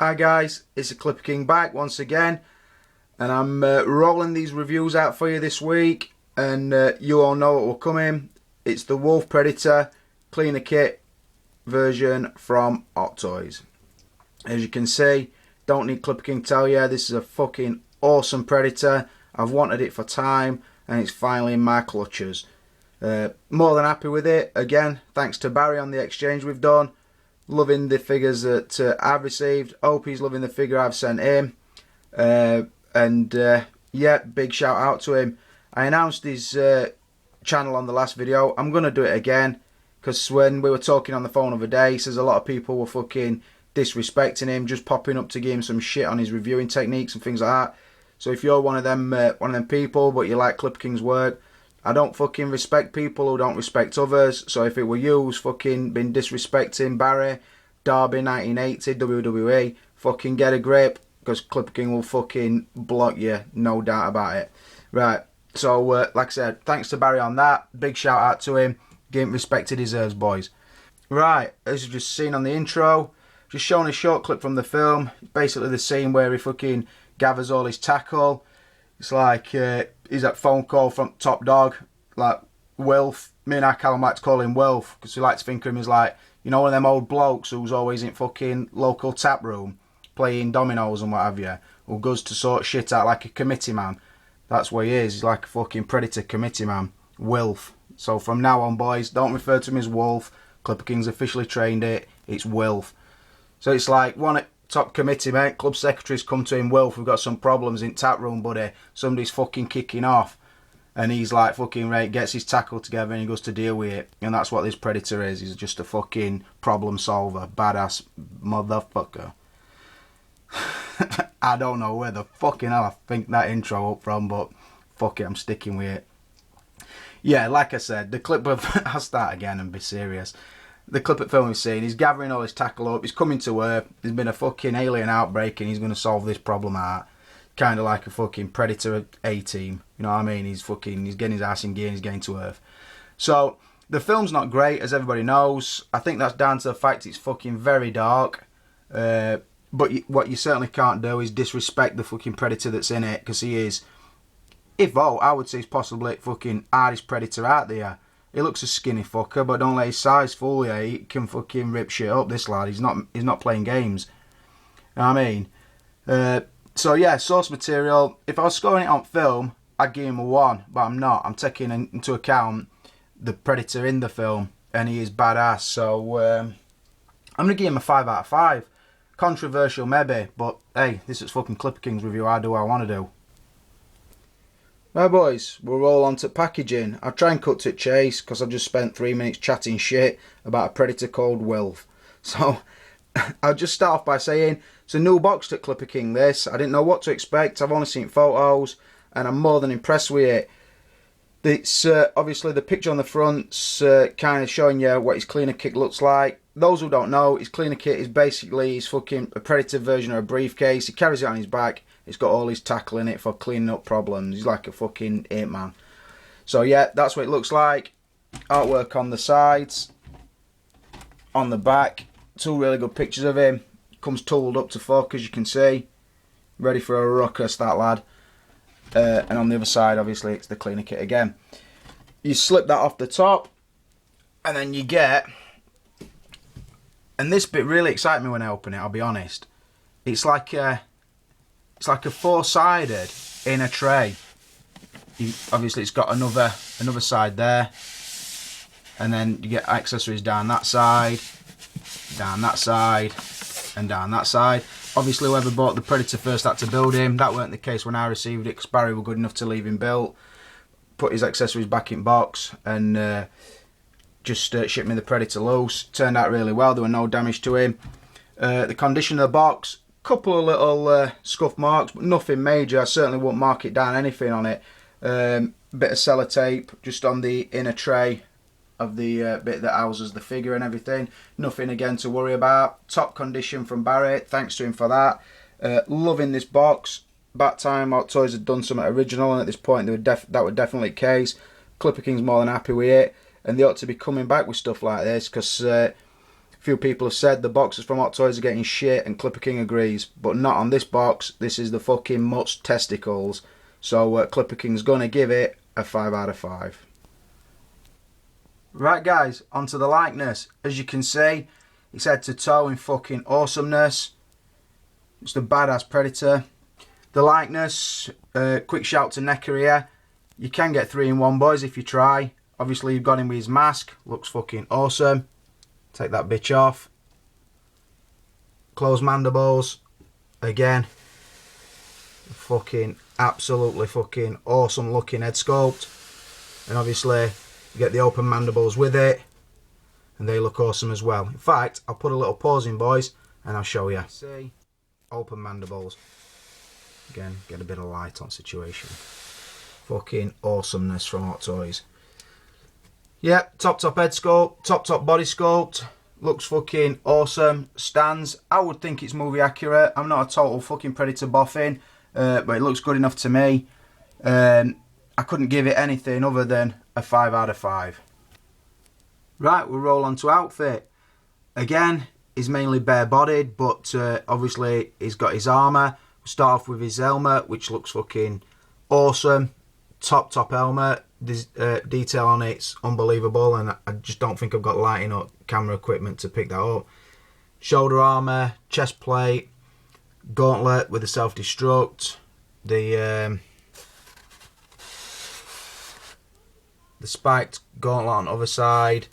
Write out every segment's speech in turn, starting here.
Hi guys, it's the Clipper King back once again, and I'm rolling these reviews out for you this week, and you all know what will come in. It's the Wolf Predator Cleaner Kit version from Hot Toys. As you can see, don't need Clipper King to tell you, this is a fucking awesome Predator. I've wanted it for time, and it's finally in my clutches. More than happy with it. Again, thanks to Barry on the exchange we've done. Loving the figures that I've received. Hope he's loving the figure I've sent him. Yeah, big shout out to him. I announced his channel on the last video. I'm going to do it again, because when we were talking on the phone the other day, he says a lot of people were fucking disrespecting him, just popping up to give him some shit on his reviewing techniques and things like that. So if you're one of them people, but you like Clipper King's work, I don't fucking respect people who don't respect others. So if it were you who's fucking been disrespecting Barry, Derby 1980, WWE, fucking get a grip, because Clipper King will fucking block you, no doubt about it. Right, so like I said, thanks to Barry on that. Big shout out to him. Give him respect he deserves, boys. Right, as you've just seen on the intro, just showing a short clip from the film. It's basically the scene where he fucking gathers all his tackle. It's like he's that phone call from Top Dog, like Wilf. Me and Callum like to call him Wilf, because we like to think of him as like, you know, one of them old blokes who's always in fucking local tap room playing dominoes and what have you, who goes to sort shit out like a committee man. That's what he is. He's like a fucking Predator committee man. Wilf. So from now on, boys, don't refer to him as Wolf. Clipper King's officially trained it. It's Wilf. So it's like one top committee, mate. Club secretaries come to him, Wilf, we've got some problems in tap room, buddy. Somebody's fucking kicking off. And he's like fucking right, gets his tackle together and he goes to deal with it. And that's what this Predator is. He's just a fucking problem solver. Badass motherfucker. I don't know where the fucking hell I think that intro up from, but fuck it, I'm sticking with it. Yeah, like I said, the clip of... I'll start again and be serious. The clip at film we've seen, he's gathering all his tackle up, he's coming to Earth, there's been a fucking alien outbreak and he's going to solve this problem out. Kind of like a fucking Predator A-team, you know what I mean? He's getting his ass in gear and he's getting to Earth. So, the film's not great, as everybody knows. I think that's down to the fact it's fucking very dark. But what you certainly can't do is disrespect the fucking Predator that's in it, because he is, I would say he's possibly fucking hardest Predator out there. He looks a skinny fucker, but don't let his size fool you. He can fucking rip shit up, this lad. He's not playing games. You know what I mean? So yeah, source material. If I was scoring it on film, I'd give him a 1, but I'm not. I'm taking into account the Predator in the film, and he is badass. So I'm going to give him a 5 out of 5. Controversial maybe, but hey, this is fucking Clipper King's review. I do what I want to do. Right boys, we're all on to packaging. I'll try and cut to the chase, because I've just spent 3 minutes chatting shit about a Predator called Wilf. So, I'll just start off by saying, it's a new box to Clipper King this. I didn't know what to expect, I've only seen photos, and I'm more than impressed with it. It's obviously the picture on the front's kind of showing you what his cleaner kit looks like. Those who don't know, his cleaner kit is basically his fucking a Predator version of a briefcase. He carries it on his back. It's got all his tackle in it for cleaning up problems. He's like a fucking ape man. So yeah, that's what it looks like. Artwork on the sides. On the back. 2 really good pictures of him. Comes tooled up to fuck, as you can see. Ready for a ruckus, that lad. And on the other side, obviously, it's the cleaner kit again. You slip that off the top. And then you get... And this bit really excited me when I open it, I'll be honest. It's like a 4-sided inner tray. Obviously it's got another side there, and then you get accessories down that side, and down that side. Obviously whoever bought the Predator first had to build him. That weren't the case when I received it, because Barry were good enough to leave him built, put his accessories back in box, and just shipped me the Predator loose. Turned out really well, there were no damage to him. The condition of the box, couple of little scuff marks, but nothing major. I certainly won't mark it down anything on it. Bit of sellotape just on the inner tray of the bit that houses the figure and everything. Nothing again to worry about. Top condition from Barry, thanks to him for that. Loving this box. About time Hot Toys had done something original, and at this point that was definitely the case. Clipper King's more than happy with it, and they ought to be coming back with stuff like this, because few people have said the boxes from Hot Toys are getting shit, and Clipper King agrees, but not on this box. This is the fucking Mutt's testicles. So Clipper King's gonna give it a 5 out of 5. Right guys, onto the likeness. As you can see, it's head to toe in fucking awesomeness. It's the badass Predator. The likeness, quick shout to Necker here. You can get 3 in 1, boys, if you try. Obviously you've got him with his mask, looks fucking awesome. Take that bitch off. Closed mandibles. Again, fucking absolutely fucking awesome looking head sculpt. And obviously you get the open mandibles with it, and they look awesome as well. In fact, I'll put a little pause in, boys, and I'll show you. See, open mandibles. Again, get a bit of light on situation. Fucking awesomeness from Hot Toys. Yeah, top head sculpt, top body sculpt. Looks fucking awesome. Stands, I would think it's movie accurate. I'm not a total fucking Predator boffin, but it looks good enough to me. I couldn't give it anything other than a 5 out of 5. Right, we'll roll on to outfit. Again, he's mainly bare bodied, but obviously he's got his armour. We'll start off with his helmet, which looks fucking awesome. Top helmet. This detail on it's unbelievable, and I just don't think I've got lighting or camera equipment to pick that up. Shoulder armour, chest plate, gauntlet with a self-destruct, the spiked gauntlet on the other side,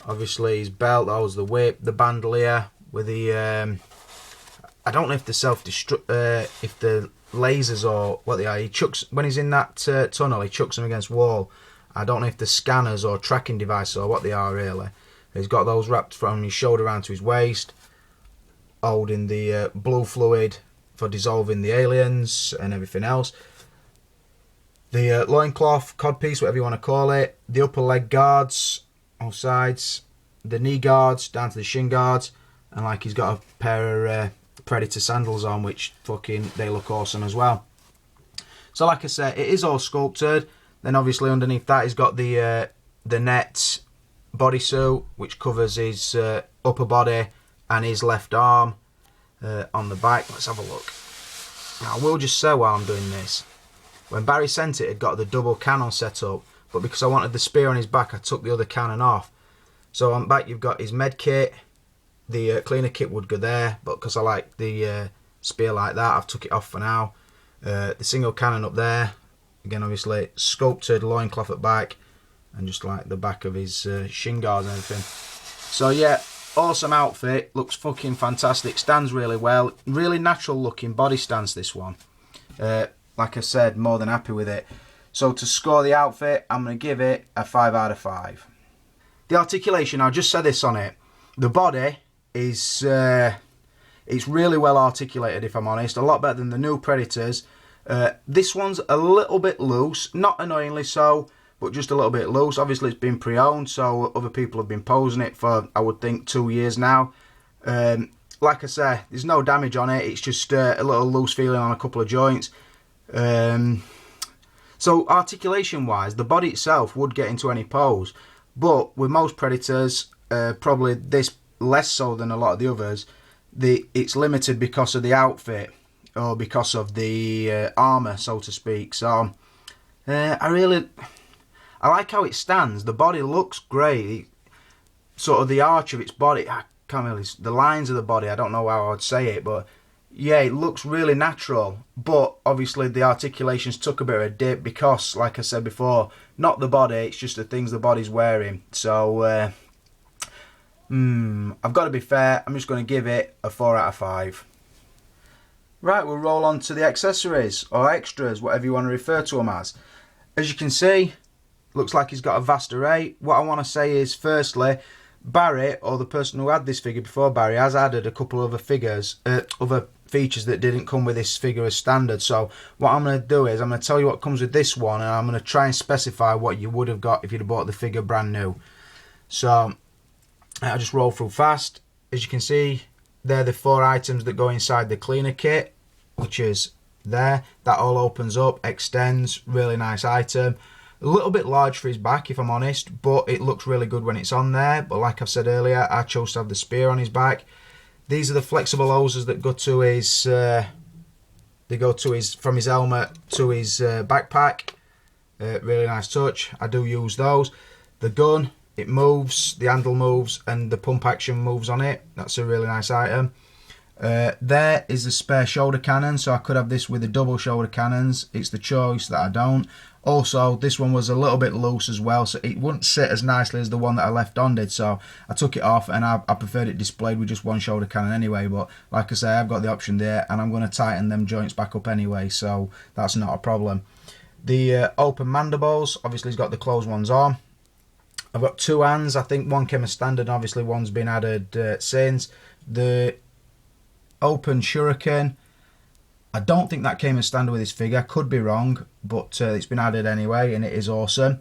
obviously his belt, that was the whip, the bandolier with the I don't know if the self-destruct, if the lasers or what they are. He chucks, when he's in that tunnel, he chucks them against wall. I don't know if the scanners or tracking devices or what they are really. He's got those wrapped from his shoulder around to his waist, holding the blue fluid for dissolving the aliens and everything else. The loincloth, codpiece, whatever you want to call it. The upper leg guards, all sides. The knee guards down to the shin guards. And like he's got a pair of Predator sandals on, which fucking, they look awesome as well. So like I said, it is all sculpted. Then obviously underneath that he's got the net bodysuit, which covers his upper body and his left arm on the back. Let's have a look. Now I will just say while I'm doing this, when Barry sent it, it got the double cannon set up, but because I wanted the spear on his back, I took the other cannon off. So on back you've got his med kit. The cleaner kit would go there, but because I like the spear like that, I've took it off for now. The single cannon up there. Again, obviously, sculpted loincloth at back, and just like the back of his shin guards and everything. So yeah, awesome outfit. Looks fucking fantastic. Stands really well. Really natural looking body stance, this one. Like I said, more than happy with it. So to score the outfit, I'm going to give it a 5 out of 5. The articulation, I just said this on it. The body is it's really well articulated, if I'm honest. A lot better than the new Predators. This one's a little bit loose, not annoyingly so, but just a little bit loose. Obviously it's been pre-owned, so other people have been posing it for, I would think, 2 years now. Like I say, there's no damage on it. It's just a little loose feeling on a couple of joints. So articulation wise, the body itself would get into any pose, but with most Predators, probably this less so than a lot of the others, it's limited because of the outfit or because of the armour, so to speak. So I like how it stands. The body looks great. Sort of the arch of its body, I can't really, the lines of the body, I don't know how I would say it, but yeah, it looks really natural. But obviously the articulations took a bit of a dip because, like I said before, not the body, it's just the things the body's wearing. So I've got to be fair, I'm just going to give it a 4 out of 5. Right, we'll roll on to the accessories, or extras, whatever you want to refer to them as. As you can see, looks like he's got a vast array. What I want to say is, firstly, Barry, or the person who had this figure before Barry, has added a couple of other figures, other features that didn't come with this figure as standard. So what I'm going to do is, I'm going to tell you what comes with this one, and I'm going to try and specify what you would have got if you'd have bought the figure brand new. So I'll just roll through fast. As you can see, they're the 4 items that go inside the cleaner kit, which is there. That all opens up, extends, really nice item. A little bit large for his back, if I'm honest, but it looks really good when it's on there. But like I've said earlier, I chose to have the spear on his back. These are the flexible hoses that go to his, from his helmet to his backpack. Really nice touch. I do use those. The gun, it moves, the handle moves, and the pump action moves on it. That's a really nice item. There is the spare shoulder cannon, so I could have this with the double shoulder cannons. It's the choice that I don't. Also, this one was a little bit loose as well, so it wouldn't sit as nicely as the one that I left on did, so I took it off, and I preferred it displayed with just one shoulder cannon anyway. But like I say, I've got the option there, and I'm going to tighten them joints back up anyway, so that's not a problem. The open mandibles, obviously he's got the closed ones on. I've got two hands. I think one came as standard, and obviously one's been added since. The open shuriken, I don't think that came as standard with this figure. Could be wrong, but it's been added anyway, and it is awesome.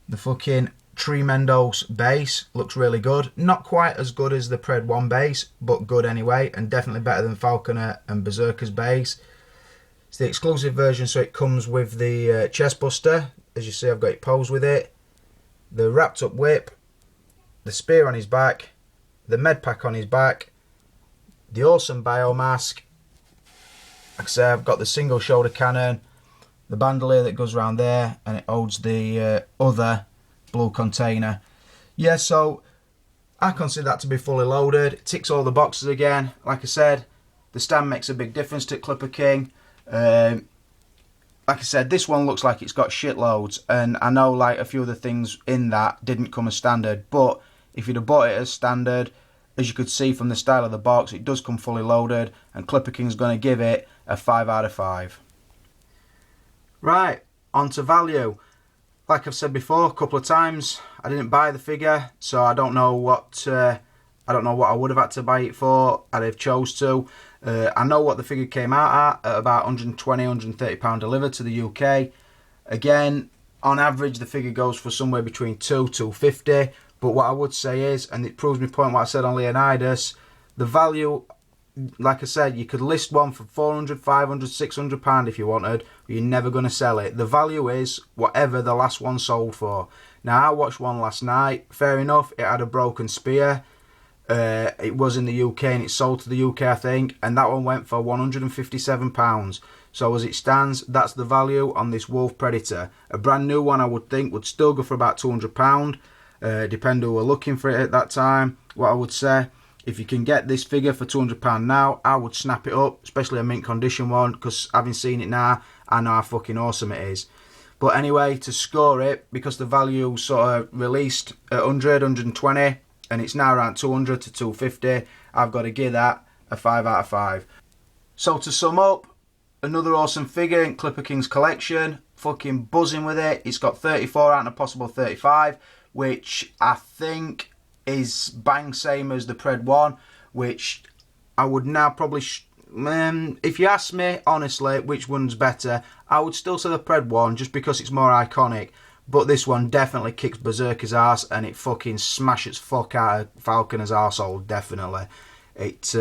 The fucking Tremendos base looks really good. Not quite as good as the Pred 1 base, but good anyway, and definitely better than Falconer and Berserker's base. It's the exclusive version, so it comes with the chest buster. As you see, I've got it posed with it. The wrapped up whip, the spear on his back, the med pack on his back, the awesome biomask. Like I say, I've got the single shoulder cannon, the bandolier that goes around there, and it holds the other blue container. Yeah, so I consider that to be fully loaded. It ticks all the boxes again. Like I said, the stand makes a big difference to Clipper King. Like I said, this one looks like it's got shitloads, and I know like a few of the things in that didn't come as standard, but if you'd have bought it as standard, as you could see from the style of the box, it does come fully loaded, and Clipper King's going to give it a 5 out of 5. Right, on to value. Like I've said before a couple of times, I didn't buy the figure, so I don't know what I would have had to buy it for. I'd have chose to. I know what the figure came out at about £120, £130 delivered to the UK. Again, on average, the figure goes for somewhere between £250. But what I would say is, and it proves my point what I said on Leonidas, the value, like I said, you could list one for £400, £500, £600 if you wanted, but you're never going to sell it. The value is whatever the last one sold for. Now, I watched one last night. Fair enough, it had a broken spear. It was in the UK and it sold to the UK, I think, and that one went for £157. So as it stands, that's the value on this Wolf Predator. A brand new one, I would think, would still go for about £200. Depend who we're looking for it at that time. What I would say, if you can get this figure for £200 now, I would snap it up, especially a mint condition one, because having seen it now, I know how fucking awesome it is. But anyway, to score it, because the value sort of released at 100, 120, and it's now around 200 to 250, I've got to give that a 5 out of 5. So to sum up, another awesome figure in Clipper King's collection, fucking buzzing with it. It's got 34 out of a possible 35, which I think is bang same as the Pred 1, which I would now probably, if you ask me honestly which one's better, I would still say the Pred 1 just because it's more iconic, but this one definitely kicks Berserker's ass and it fucking smashes fuck out of Falconer's arsehole, definitely. It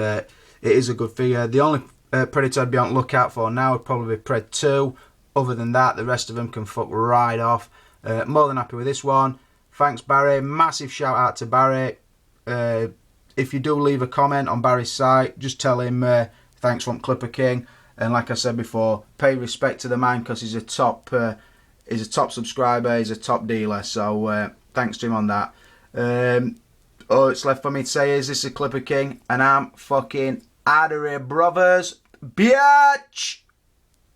is a good figure. The only Predator I'd be on the lookout for now would probably be Pred 2. Other than that, the rest of them can fuck right off. More than happy with this one. Thanks, Barry. Massive shout out to Barry. If you do leave a comment on Barry's site, just tell him thanks from Clipper King. And like I said before, pay respect to the man because he's a top subscriber, he's a top dealer. So thanks to him on that. All it's left for me to say is this is Clipper King, and I'm fucking out of here, brothers. Biatch!